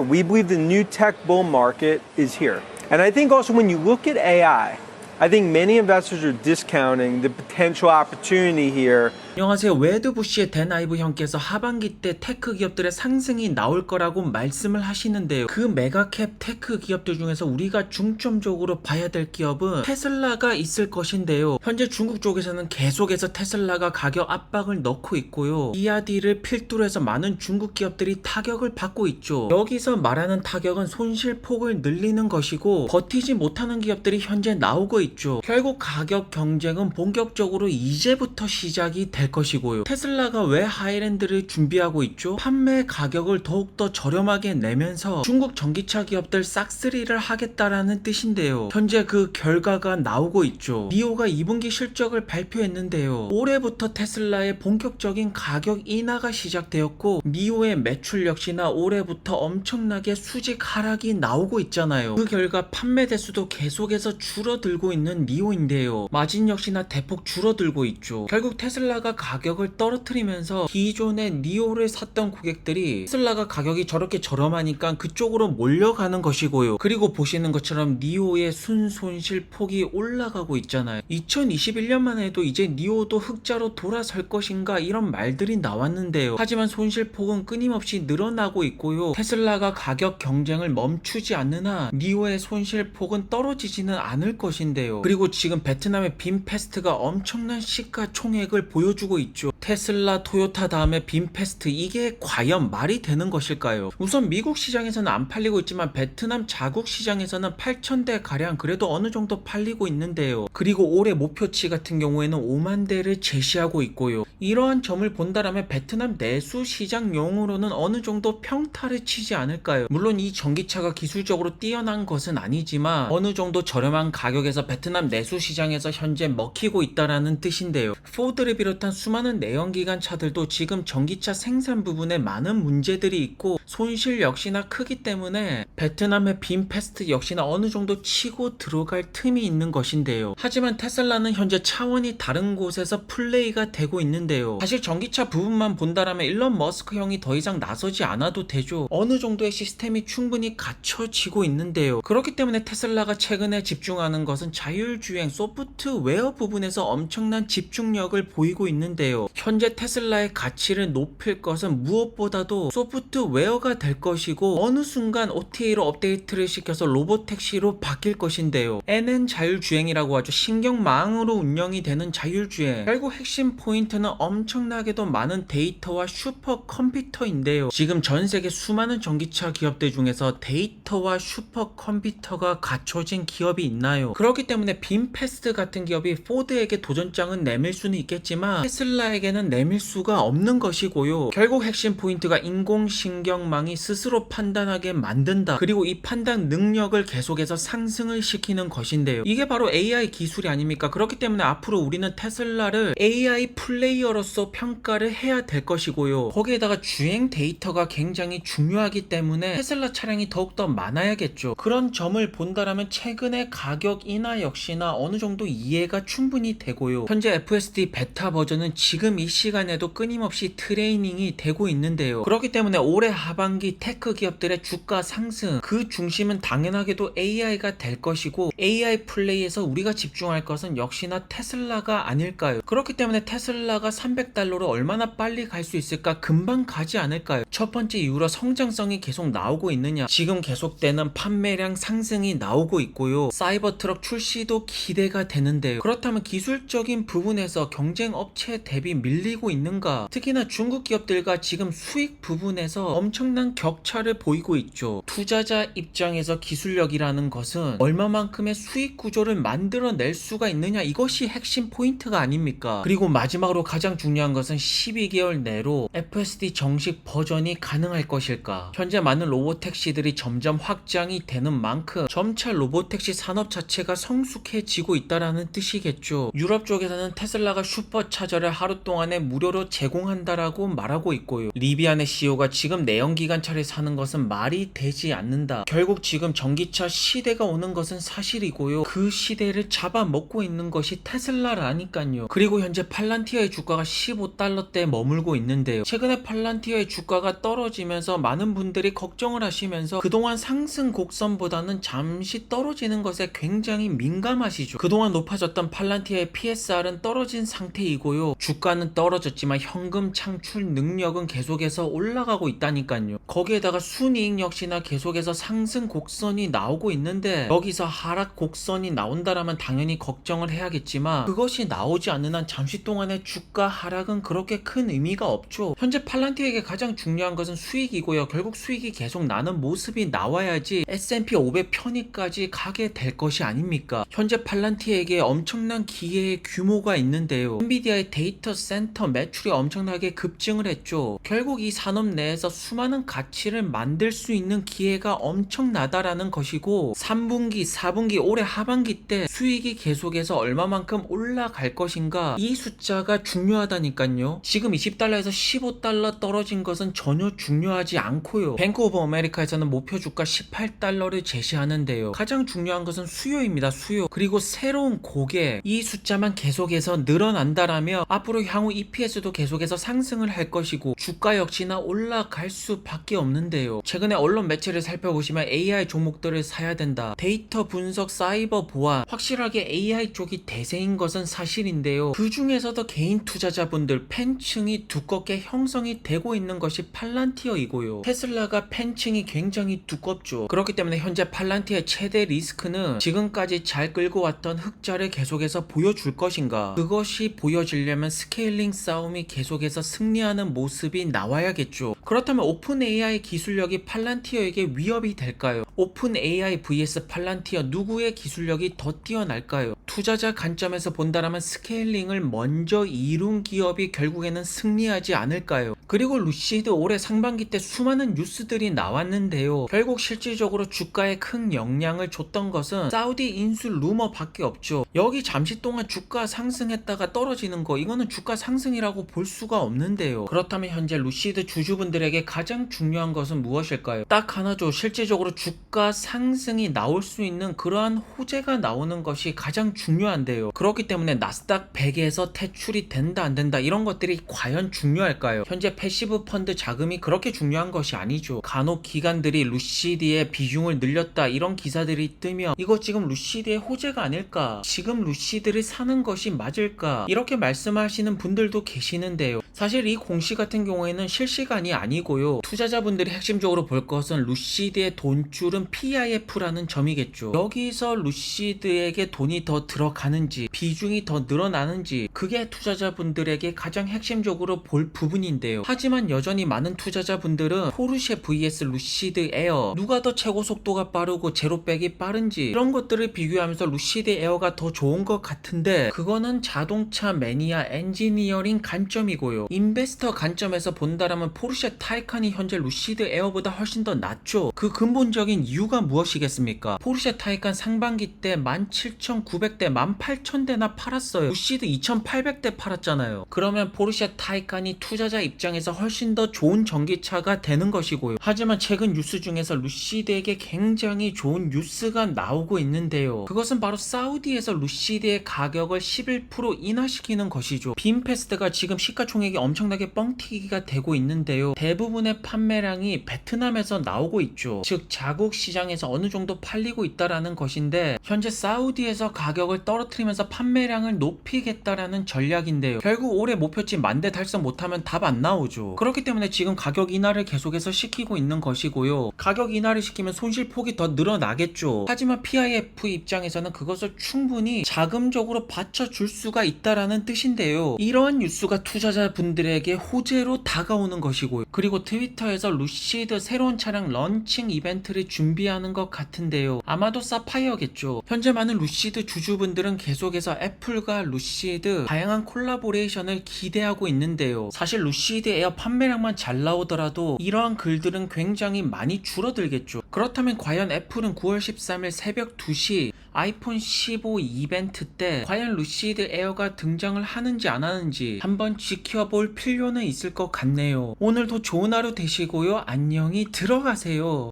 We believe the new tech bull market is here. And I think also when you look at AI, I think many investors are discounting the potential opportunity here. 안녕하세요. 웨드부시의 댄아이브 형께서 하반기 때 테크 기업들의 상승이 나올 거라고 말씀을 하시는데요. 그 메가캡 테크 기업들 중에서 우리가 중점적으로 봐야 될 기업은 테슬라가 있을 것인데요. 현재 중국 쪽에서는 계속해서 테슬라가 가격 압박을 넣고 있고요. BYD를 필두로 해서 많은 중국 기업들이 타격을 받고 있죠. 여기서 말하는 타격은 손실폭을 늘리는 것이고 버티지 못하는 기업들이 현재 나오고 있죠. 결국 가격 경쟁은 본격적으로 이제부터 시작이 될 것이고요. 테슬라가 왜 하이랜드를 준비하고 있죠? 판매 가격을 더욱더 저렴하게 내면서 중국 전기차 기업들 싹쓸이를 하겠다라는 뜻인데요. 현재 그 결과가 나오고 있죠. 니오가 2분기 실적을 발표했는데요. 올해부터 테슬라의 본격적인 가격 인하가 시작되었고 니오의 매출 역시나 올해부터 엄청나게 수직 하락이 나오고 있잖아요. 그 결과 판매 대수도 계속해서 줄어들고 있는 니오인데요. 마진 역시나 대폭 줄어들고 있죠. 결국 테슬라가 가격을 떨어뜨리면서 기존의 니오를 샀던 고객들이 테슬라가 가격이 저렇게 저렴하니까 그쪽으로 몰려가는 것이고요. 그리고 보시는 것처럼 니오의 순손실 폭이 올라가고 있잖아요. 2021년만 해도 이제 니오도 흑자로 돌아설 것인가 이런 말들이 나왔는데요. 하지만 손실폭은 끊임없이 늘어나고 있고요. 테슬라가 가격 경쟁을 멈추지 않는 한 니오의 손실폭은 떨어지지는 않을 것인데요. 그리고 지금 베트남의 빔페스트가 엄청난 시가총액을 보여주고 있죠. 테슬라, 토요타 다음에 빔페스트, 이게 과연 말이 되는 것일까요? 우선 미국 시장에서는 안 팔리고 있지만 베트남 자국 시장에서는 8,000대 가량 그래도 어느 정도 팔리고 있는데요. 그리고 올해 목표치 같은 경우에는 5만 대를 제시하고 있고요. 이러한 점을 본다라면 베트남 내수 시장용으로는 어느 정도 평타를 치지 않을까요? 물론 이 전기차가 기술적으로 뛰어난 것은 아니지만 어느 정도 저렴한 가격에서 베트남 내수 시장에서 현재 먹히고 있다라는 뜻인데요. 포드를 비롯한 수많은 내연기관 차들도 지금 전기차 생산 부분에 많은 문제들이 있고 손실 역시나 크기 때문에 베트남의 빔페스트 역시나 어느 정도 치고 들어갈 틈이 있는 것인데요. 하지만 테슬라는 현재 차원이 다른 곳에서 플레이가 되고 있는데요. 사실 전기차 부분만 본다라면 일론 머스크 형이 더 이상 나서지 않아도 되죠. 어느 정도의 시스템이 충분히 갖춰지고 있는데요. 그렇기 때문에 테슬라가 최근에 집중하는 것은 자율주행 소프트웨어 부분에서 엄청난 집중력을 보이고 있는데요. 현재 테슬라의 가치를 높일 것은 무엇보다도 소프트웨어가 될 것이고 어느 순간 OTA로 업데이트를 시켜서 로보택시로 바뀔 것인데요. NN 자율주행이라고 하죠. 신경망으로 운영이 되는 자율주행. 결국 핵심 포인트는 엄청나게도 많은 데이터와 슈퍼컴퓨터인데요. 지금 전세계 수많은 전기차 기업들 중에서 데이터와 슈퍼컴퓨터가 갖춰진 기업이 있나요? 그렇기 때문에 빔페스트 같은 기업이 포드에게 도전장은 내밀 수는 있겠지만 테슬라에게는 내밀 수가 없는 것이고요. 결국 핵심 포인트가 인공신경망이 스스로 판단하게 만든다. 그리고 이 판단 능력을 계속해서 상승을 시키는 것인데요. 이게 바로 AI 기술이 아닙니까? 그렇기 때문에 앞으로 우리는 테슬라를 AI 플레이어로서 평가를 해야 될 것이고요. 거기에다가 주행 데이터가 굉장히 중요하기 때문에 테슬라 차량이 더욱더 많아야겠죠. 그런 점을 본다라면 최근의 가격 인하 역시나 어느 정도 이해가 충분히 되고요. 현재 FSD 베타 버전은 지금 이 시간에도 끊임없이 트레이닝이 되고 있는데요. 그렇기 때문에 올해 하반기 테크 기업들의 주가 상승, 그 중심은 당연하게도 AI가 될 것이고 AI 플레이에서 우리가 집중할 것은 역시나 테슬라가 아닐까요? 그렇기 때문에 테슬라가 $300로 얼마나 빨리 갈 수 있을까? 금방 가지 않을까요? 첫 번째 이유로 성장성이 계속 나오고 있느냐? 지금 계속되는 판매량 상승이 나오고 있고요. 사이버 트럭 출시도 기대가 되는데요. 그렇다면 기술적인 부분에서 경쟁 업체 대비 밀리고 있는가? 특히나 중국 기업들과 지금 수익 부분에서 엄청난 격차를 보이고 있죠. 투자자 입장에서 기술력이라는 것은 얼마만큼의 수익 구조를 만들어낼 수가 있느냐, 이것이 핵심 포인트가 아닙니까? 그리고 마지막으로 가장 중요한 것은 12개월 내로 FSD 정식 버전이 가능할 것일까? 현재 많은 로보택시들이 점점 확장이 되는 만큼 점차 로보택시 산업 자체가 성숙해지고 있다라는 뜻이겠죠. 유럽 쪽에서는 테슬라가 슈퍼차저를 하루 동안에 무료로 제공한다라고 말하고 있고요. 리비안의 CEO가 지금 내연기 내연기관차를 사는 것은 말이 되지 않는다. 결국 지금 전기차 시대가 오는 것은 사실이고요. 그 시대를 잡아먹고 있는 것이 테슬라라니까요. 그리고 현재 팔란티어의 주가가 15달러대에 머물고 있는데요. 최근에 팔란티어의 주가가 떨어지면서 많은 분들이 걱정을 하시면서 그동안 상승 곡선보다는 잠시 떨어지는 것에 굉장히 민감하시죠. 그동안 높아졌던 팔란티어의 PSR은 떨어진 상태이고요. 주가는 떨어졌지만 현금 창출 능력은 계속해서 올라가고 있다니까요. 거기에다가 순이익 역시나 계속해서 상승 곡선이 나오고 있는데 여기서 하락 곡선이 나온다라면 당연히 걱정을 해야겠지만 그것이 나오지 않는 한 잠시 동안의 주가 하락은 그렇게 큰 의미가 없죠. 현재 팔란티어에게 가장 중요한 것은 수익이고요. 결국 수익이 계속 나는 모습이 나와야지 S&P 500 편입까지 가게 될 것이 아닙니까? 현재 팔란티어에게 엄청난 기회의 규모가 있는데요. 엔비디아의 데이터 센터 매출이 엄청나게 급증을 했죠. 결국 이 산업 내에서 수많은 가치를 만들 수 있는 기회가 엄청나다라는 것이고 3분기, 4분기, 올해 하반기 때 수익이 계속해서 얼마만큼 올라갈 것인가 이 숫자가 중요하다니까요. 지금 20달러에서 15달러 떨어진 것은 전혀 중요하지 않고요. 뱅크 오브 아메리카에서는 목표 주가 18달러를 제시하는데요. 가장 중요한 것은 수요입니다. 수요. 그리고 새로운 고객 이 숫자만 계속해서 늘어난다라면 앞으로 향후 EPS도 계속해서 상승을 할 것이고 주가 역시나 올라갈 수밖에 없는데요. 최근에 언론 매체를 살펴보시면 AI 종목들을 사야 된다. 데이터 분석, 사이버 보안 확실하게 AI 쪽이 대세인 것은 사실인데요. 그 중에서도 개인 투자자분들 팬층이 두껍게 형성이 되고 있는 것이 팔란티어이고요. 테슬라가 팬층이 굉장히 두껍죠. 그렇기 때문에 현재 팔란티어의 최대 리스크는 지금까지 잘 끌고 왔던 흑자를 계속해서 보여줄 것인가. 그것이 보여지려면 스케일링 싸움이 계속해서 승리하는 모습이 나와야겠죠. 그렇다면 오픈 AI 기술력이 팔란티어에게 위협이 될까요? 오픈 AI vs 팔란티어 누구의 기술력이 더 뛰어날까요? 투자자 관점에서 본다라면 스케일링을 먼저 이룬 기업이 결국에는 승리하지 않을까요? 그리고 루시드 올해 상반기 때 수많은 뉴스들이 나왔는데요. 결국 실질적으로 주가에 큰 영향을 줬던 것은 사우디 인수 루머밖에 없죠. 여기 잠시 동안 주가 상승했다가 떨어지는 거 이거는 주가 상승이라고 볼 수가 없는데요. 그렇다면 현재 루시드 주주분들에게 가장 중요한 것은 무엇일까요? 딱 하나죠. 실질적으로 주가 상승이 나올 수 있는 그러한 호재가 나오는 것이 가장 중요한데요. 그렇기 때문에 나스닥 100에서 퇴출이 된다 안 된다 이런 것들이 과연 중요할까요? 현재 패시브 펀드 자금이 그렇게 중요한 것이 아니죠. 간혹 기관들이 루시드의 비중을 늘렸다 이런 기사들이 뜨면 이거 지금 루시드의 호재가 아닐까? 지금 루시드를 사는 것이 맞을까? 이렇게 말씀하시는 분들도 계시는데요. 사실 이 공시 같은 경우에는 실시간이 아니고요. 투자자분들이 핵심적으로 볼 것은 루시드의 돈줄은 PIF라는 점이겠죠. 여기서 루시드에게 돈이 더 들어가는지 비중이 더 늘어나는지 그게 투자자분들에게 가장 핵심적으로 볼 부분인데요. 하지만 여전히 많은 투자자분들은 포르쉐 vs 루시드 에어 누가 더 최고 속도가 빠르고 제로백이 빠른지 이런 것들을 비교하면서 루시드 에어가 더 좋은 것 같은데 그거는 자동차 매니아 엔지니어링 관점이고요. 인베스터 관점에서 본다라면 포르쉐 타이칸이 현재 루시드 에어보다 훨씬 더 낫죠. 그 근본적인 이유가 무엇이겠습니까? 포르쉐 타이칸 상반기 때 17,900대 18,000대나 팔았어요. 루시드 2,800대 팔았잖아요. 그러면 포르쉐 타이칸이 투자자 입장에서 훨씬 더 좋은 전기차가 되는 것이고요. 하지만 최근 뉴스 중에서 루시드에게 굉장히 좋은 뉴스가 나오고 있는데요. 그것은 바로 사우디에서 루시드의 가격을 11% 인하시키는 것이죠. 빔페스트가 지금 시가총액이 엄청나게 뻥튀기가 되고 있는데요. 대부분의 판매량이 베트남에서 나오고 있죠. 즉 자국 시장에서 어느 정도 팔리고 있다라는 것인데 현재 사우디에서 가격을 떨어뜨리면서 판매량을 높이겠다라는 전략인데요. 결국 올해 목표치 10,000대 달성 못하면 답 안 나오죠. 그렇기 때문에 지금 가격 인하를 계속해서 시키고 있는 것이고요. 가격 인하를 시키면 손실폭이 더 늘어나겠죠. 하지만 PIF 입장에서는 그것을 충분히 자금적으로 받쳐줄 수가 있다라는 뜻인데요. 이러한 뉴스가 투자자분들에게 호재로 다가오는 것이고요. 그리고 트위터에서 루시드 새로운 차량 런칭 이벤트를 준비하는 것 같은데요. 아마도 사파이어겠죠. 현재 많은 루시드 주주분들은 계속해서 애플과 루시드 다양한 콜라보레이션을 기대하고 있는데요. 사실 루시드 에어 판매량만 잘 나오더라도 이러한 글들은 굉장히 많이 줄어들겠죠. 그렇다면 과연 애플은 9월 13일 새벽 2시 아이폰 15 이벤트 때 과연 루시드 에어가 등장을 하는지 안 하는지 한번 지켜볼 필요는 있을 것 같네요. 오늘도 좋은 하루 되시고요. 안녕히 들어가세요.